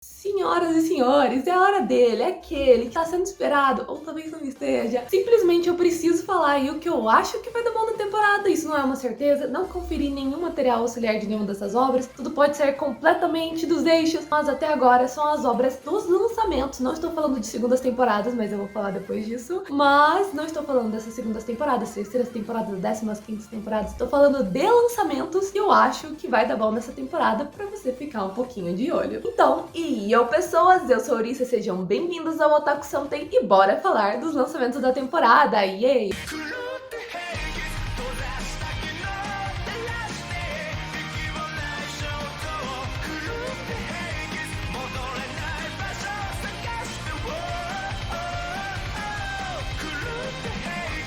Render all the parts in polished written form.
Senhoras e senhores, é a hora dele, é aquele que tá sendo esperado, ou talvez não esteja. Simplesmente eu preciso falar aí o que eu acho que vai dar bom na temporada. Isso não é uma certeza, não conferi nenhum material auxiliar de nenhuma dessas obras. Tudo pode ser completamente dos eixos, mas até agora são as obras dos lançamentos. Não estou falando de segundas temporadas, mas eu vou falar depois disso. Mas não estou falando dessas segundas temporadas, terceiras temporadas, 15ª temporadas. Estou falando de lançamentos que eu acho que vai dar bom nessa temporada pra você ficar um pouquinho de olho. Então, pessoas, eu sou a Ourissa, sejam bem-vindos ao Otaku Santen e bora falar dos lançamentos da temporada, yay!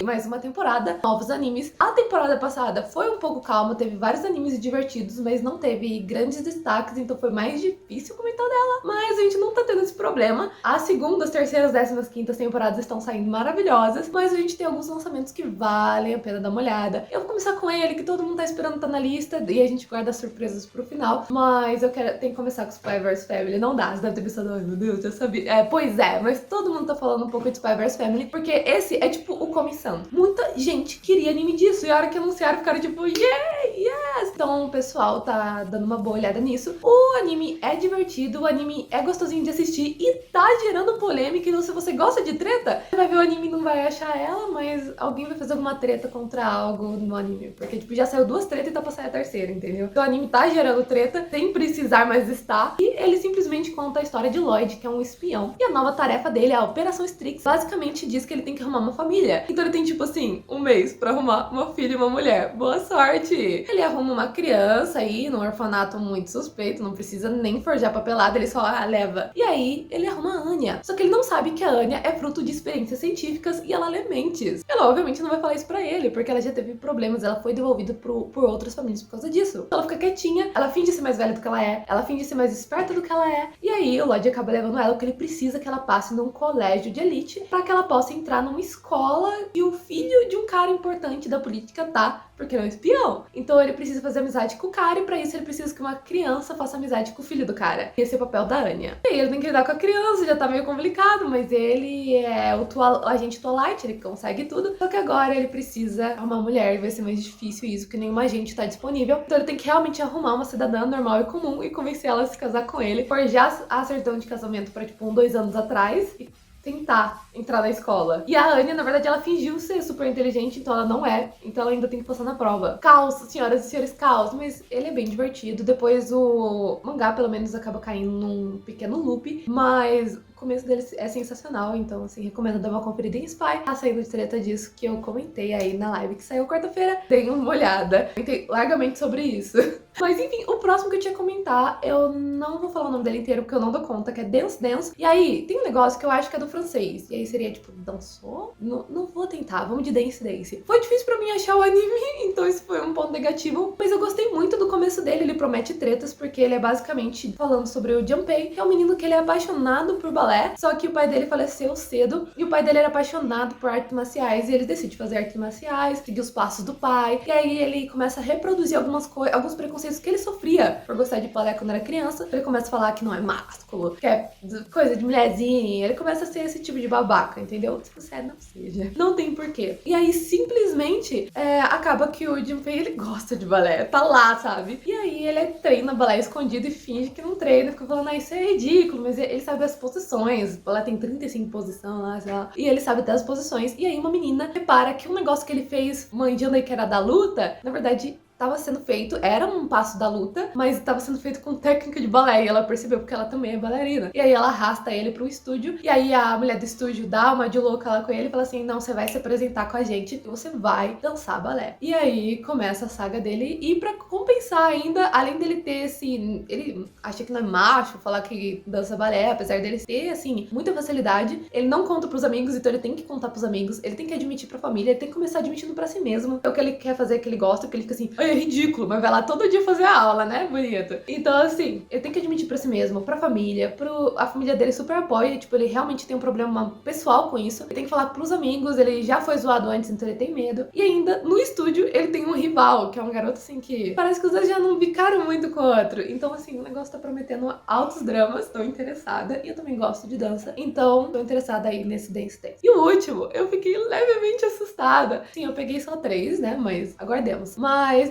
Mais uma temporada, novos animes. A temporada passada foi um pouco calma, teve vários animes divertidos, mas não teve grandes destaques, então foi mais difícil comentar dela. Mas a gente não tá tendo esse problema. As segundas, terceiras, 15ª temporadas estão saindo maravilhosas, mas a gente tem alguns lançamentos que valem a pena dar uma olhada. Eu vou começar com ele, que todo mundo tá esperando tá na lista, e a gente guarda as surpresas pro final. Mas eu tenho que começar com Spy vs Family. Não dá, você deve ter pensado, ai meu Deus, já sabia. Pois é, mas todo mundo tá falando um pouco de Spy vs Family, porque esse é tipo o comissão. Muita gente queria anime disso, e a hora que anunciaram ficaram tipo, yeah, yes! Então o pessoal tá dando uma boa olhada nisso. O anime é divertido, o anime é gostosinho de assistir e tá gerando polêmica. Então se você gosta de treta, você vai ver o anime e não vai achar ela, mas alguém vai fazer alguma treta contra algo no anime. Porque tipo, já saiu 2 tretas e tá pra sair a terceira, entendeu? Então o anime tá gerando treta, sem precisar mais estar. E ele simplesmente conta a história de Lloyd, que é um espião. E a nova tarefa dele é a Operação Strix. Basicamente diz que ele tem que arrumar uma família. Então ele tem tipo assim, um mês pra arrumar uma filha e uma mulher. Boa sorte! Ele arruma uma criança aí num orfanato muito suspeito, não precisa nem forjar papelada, ele só leva. E aí ele arruma a Anya. Só que ele não sabe que a Anya é fruto de experiências científicas e ela lê mentes. Ela obviamente não vai falar isso pra ele, porque ela já teve problemas, ela foi devolvida por outras famílias por causa disso. Ela fica quietinha, ela finge ser mais velha do que ela finge ser mais esperta do que ela é. E aí o Lloyd acaba levando ela porque ele precisa que ela passe num colégio de elite pra que ela possa entrar numa escola e o filho de um cara importante da política tá, porque ele é um espião. Então ele precisa fazer amizade com o cara e pra isso ele precisa que uma criança faça amizade com o filho do cara. Esse é o papel da Anya. E aí ele tem que lidar com a criança, já tá meio complicado, mas ele é o agente Twilight, ele consegue tudo. Só que agora ele precisa arrumar uma mulher e vai ser mais difícil isso, porque nenhuma agente tá disponível. Então ele tem que realmente arrumar uma cidadã normal e comum e convencer ela a se casar com ele. Forjar a certidão de casamento pra tipo 2 anos atrás e tentar entrar na escola. E a Anya, na verdade, ela fingiu ser super inteligente, então ela não é. Então ela ainda tem que passar na prova. Caos, senhoras e senhores, caos. Mas ele é bem divertido. Depois o mangá, pelo menos, acaba caindo num pequeno loop. Mas o começo dele é sensacional. Então, assim, recomendo dar uma conferida em Spy. Tá saindo de treta disso que eu comentei aí na live que saiu quarta-feira. Dei uma olhada. Comentei largamente sobre isso. Mas enfim, o próximo que eu tinha que comentar, eu não vou falar o nome dele inteiro porque eu não dou conta, que é Dance Dance. E aí, tem um negócio que eu acho que é do francês. E aí seria tipo, dançou? Não vou tentar, vamos de Dance Dance. Foi difícil pra mim achar o anime, então isso foi um ponto negativo. Mas eu gostei muito do começo dele, ele promete tretas, porque ele é basicamente falando sobre o Junpei, que é um menino que ele é apaixonado por balé, só que o pai dele faleceu cedo, e o pai dele era apaixonado por artes marciais, e ele decide fazer artes marciais, seguir os passos do pai, e aí ele começa a reproduzir alguns preconceitos que ele sofria por gostar de balé quando era criança. Ele começa a falar que não é másculo, que é coisa de mulherzinha. Ele começa a ser esse tipo de babaca, entendeu? Se você não seja. Não tem porquê. E aí, simplesmente, acaba que o Junpei, ele gosta de balé. Tá lá, sabe? E aí, ele treina balé escondido e finge que não treina. Fica falando, isso é ridículo. Mas ele sabe as posições. O balé tem 35 posições lá, sei lá. E ele sabe até as posições. E aí, uma menina repara que um negócio que ele fez manjando aí que era da luta, na verdade, estava sendo feito, era um passo da luta, mas estava sendo feito com técnica de balé, e ela percebeu porque ela também é bailarina. E aí ela arrasta ele para um estúdio, e aí a mulher do estúdio dá uma de louca lá com ele e fala assim, não, você vai se apresentar com a gente e você vai dançar balé. E aí começa a saga dele, e pra compensar ainda, além dele ter esse, ele acha que não é macho, falar que dança balé, apesar dele ter, assim, muita facilidade, ele não conta pros amigos, então ele tem que contar pros amigos, ele tem que admitir pra família, ele tem que começar admitindo pra si mesmo, é o que ele quer fazer, que ele gosta, que ele fica assim, É ridículo, mas vai lá todo dia fazer a aula, né? Bonito. Então, assim, ele tem que admitir pra si mesmo, pra família, a família dele super apoia, tipo, ele realmente tem um problema pessoal com isso. Ele tem que falar pros amigos, ele já foi zoado antes, então ele tem medo. E ainda, no estúdio, ele tem um rival, que é um garoto, assim, que parece que os dois já não bicaram muito com o outro. Então, assim, o negócio tá prometendo altos dramas, tô interessada. E eu também gosto de dança, então tô interessada aí nesse Dance Dance. E o último, eu fiquei levemente assustada. Sim, eu peguei só 3, né, mas aguardemos.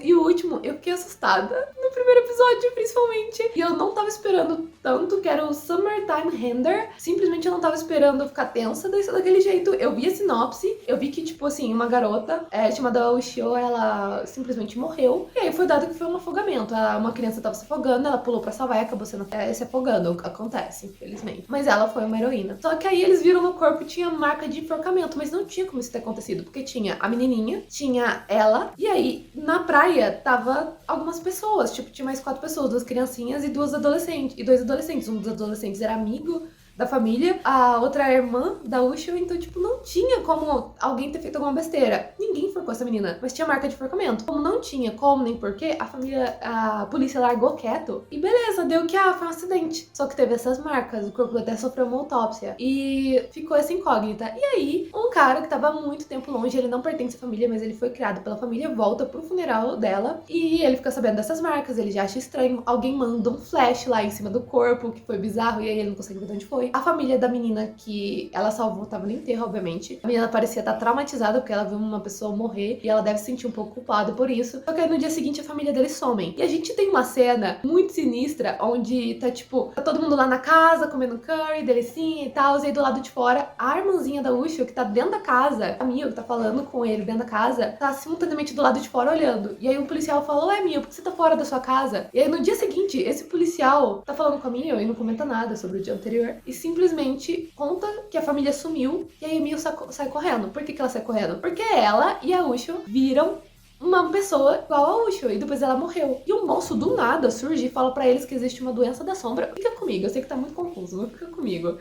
E o último, eu fiquei assustada no primeiro episódio, principalmente. E eu não tava esperando tanto, que era o Summertime Render. Simplesmente eu não tava esperando ficar tensa daquele jeito. Eu vi a sinopse, eu vi que, tipo assim, uma garota chamada Ushio, ela simplesmente morreu. E aí foi dado que foi um afogamento. Uma criança tava se afogando, ela pulou pra salvar e acabou se afogando. Acontece, infelizmente. Mas ela foi uma heroína. Só que aí eles viram no corpo e tinha marca de enforcamento, mas não tinha como isso ter acontecido, porque tinha a menininha, tinha ela, e aí na praia tava algumas pessoas, tipo, tinha mais 4 pessoas, 2 criancinhas e 2 adolescentes, e 2 adolescentes. Um dos adolescentes era amigo da família, a outra é a irmã da Ushio, então, tipo, não tinha como alguém ter feito alguma besteira. Ninguém enforcou essa menina, mas tinha marca de enforcamento. Como não tinha como nem porquê, a polícia largou quieto e beleza, deu que, foi um acidente. Só que teve essas marcas, o corpo até sofreu uma autópsia e ficou essa incógnita. E aí, um cara que tava há muito tempo longe, ele não pertence à família, mas ele foi criado pela família, volta pro funeral dela e ele fica sabendo dessas marcas, ele já acha estranho. Alguém manda um flash lá em cima do corpo, que foi bizarro, e aí ele não consegue ver de onde foi. A família da menina que ela salvou tava no enterro, obviamente. A menina parecia estar traumatizada porque ela viu uma pessoa morrer e ela deve se sentir um pouco culpada por isso. Só que aí no dia seguinte a família deles somem. E a gente tem uma cena muito sinistra onde tá tipo, tá todo mundo lá na casa comendo curry, delicinha e tal, e aí do lado de fora a irmãzinha da Ushio, que tá dentro da casa, a Mio, que tá falando com ele dentro da casa, tá simultaneamente do lado de fora olhando. E aí um policial fala: "Ué, Mio, por que você tá fora da sua casa?" E aí no dia seguinte, esse policial tá falando com a Mio e não comenta nada sobre o dia anterior. E simplesmente conta que a família sumiu e aí a Mio sai correndo. Por que ela sai correndo? Porque ela e a Ushio viram uma pessoa igual a Ushio e depois ela morreu. E um monstro do nada surge e fala pra eles que existe uma doença da sombra. Fica comigo, eu sei que tá muito confuso, mas fica comigo.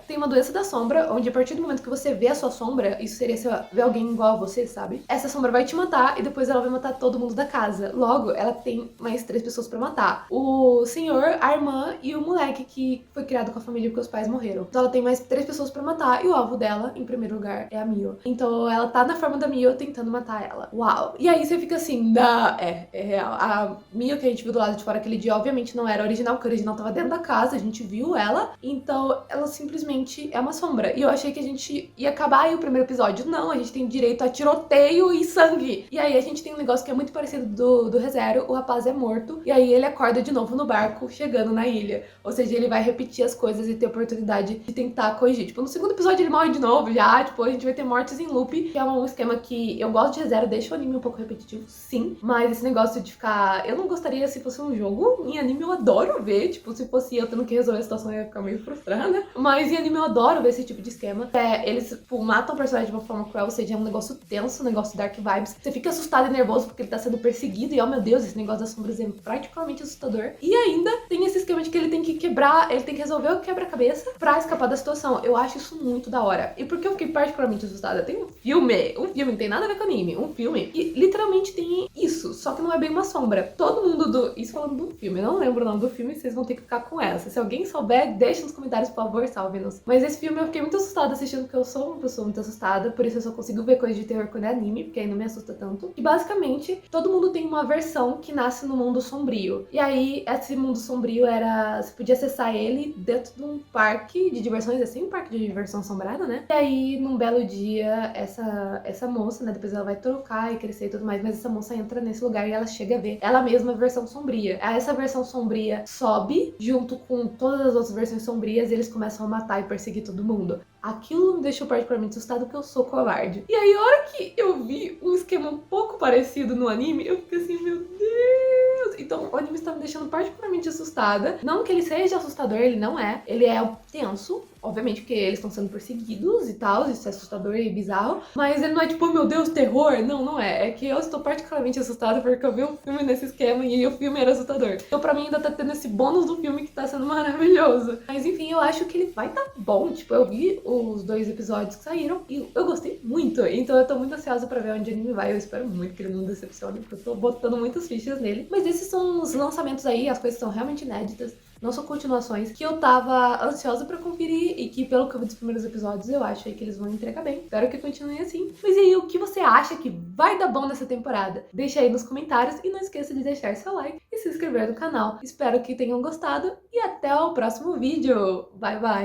Tem uma doença da sombra, onde a partir do momento que você vê a sua sombra, isso seria se ver alguém igual a você, sabe? Essa sombra vai te matar e depois ela vai matar todo mundo da casa. Logo, ela tem mais 3 pessoas pra matar. O senhor, a irmã e o moleque que foi criado com a família porque os pais morreram. Então ela tem mais 3 pessoas pra matar e o alvo dela, em primeiro lugar, é a Mio. Então ela tá na forma da Mio tentando matar ela. Uau! E aí você fica assim, é real. A Mio que a gente viu do lado de fora aquele dia, obviamente não era original, porque a original tava dentro da casa, a gente viu ela, então ela simplesmente é uma sombra. E eu achei que a gente ia acabar aí o primeiro episódio. Não, a gente tem direito a tiroteio e sangue. E aí a gente tem um negócio que é muito parecido do ReZero, o rapaz é morto, e aí ele acorda de novo no barco, chegando na ilha. Ou seja, ele vai repetir as coisas e ter oportunidade de tentar corrigir. Tipo, no segundo episódio ele morre de novo já, tipo, a gente vai ter mortes em loop, que é um esquema que eu gosto de ReZero, deixa o anime um pouco repetitivo, sim, mas esse negócio de ficar... Eu não gostaria se fosse um jogo. Em anime eu adoro ver, tipo, se fosse eu tendo que resolver a situação eu ia ficar meio frustrada. Mas em anime eu adoro ver esse tipo de esquema. Eles, tipo, matam o personagem de uma forma cruel, ou seja, é um negócio tenso, um negócio dark vibes. Você fica assustado e nervoso porque ele tá sendo perseguido e, oh meu Deus, esse negócio das sombras é particularmente assustador. E ainda tem esse esquema de que ele tem que quebrar, ele tem que resolver o quebra-cabeça pra escapar da situação. Eu acho isso muito da hora. E por que eu fiquei particularmente assustada? Tem um filme não tem nada a ver com anime, um filme, que literalmente tem isso, só que não é bem uma sombra. Todo mundo Isso falando do filme, eu não lembro o nome do filme, vocês vão ter que ficar com essa. Se alguém souber, deixa nos comentários, por favor, salve-nos. Mas esse filme eu fiquei muito assustada assistindo, porque eu sou uma pessoa muito assustada, por isso eu só consigo ver coisa de terror quando é anime, porque aí não me assusta tanto. E basicamente, todo mundo tem uma versão que nasce no mundo sombrio. E aí, esse mundo sombrio você podia acessar ele dentro de um parque de diversões, assim, um parque de diversão assombrada, né? E aí, num belo dia, essa moça, né, depois ela vai trocar e crescer e tudo mais, mas essa moça entra nesse lugar e ela chega a ver ela mesma a versão sombria. Essa versão sombria sobe junto com todas as outras versões sombrias e eles começam a matar e perseguir todo mundo. Aquilo me deixou particularmente assustado porque eu sou covarde. E aí, a hora que eu vi um esquema um pouco parecido no anime, eu fiquei assim, meu Deus! Deus. Então o anime está me deixando particularmente assustada. Não que ele seja assustador, ele não é. Ele é tenso, obviamente, porque eles estão sendo perseguidos e tal, isso é assustador e bizarro. Mas ele não é tipo, oh, meu Deus, terror. Não, não é. É que eu estou particularmente assustada porque eu vi um filme nesse esquema e o filme era assustador. Então pra mim ainda tá tendo esse bônus do filme que tá sendo maravilhoso. Mas enfim, eu acho que ele vai tá bom. Tipo, eu vi os 2 episódios que saíram e eu gostei muito. Então eu tô muito ansiosa pra ver onde o anime vai. Eu espero muito que ele não decepcione, porque eu tô botando muitas fichas nele. Mas esses são os lançamentos aí, as coisas são realmente inéditas. Não são continuações, que eu tava ansiosa pra conferir e que, pelo que eu vi dos primeiros episódios, eu acho aí que eles vão entregar bem. Espero que continue assim. Mas e aí, o que você acha que vai dar bom nessa temporada? Deixa aí nos comentários e não esqueça de deixar seu like e se inscrever no canal. Espero que tenham gostado e até o próximo vídeo. Bye, bye!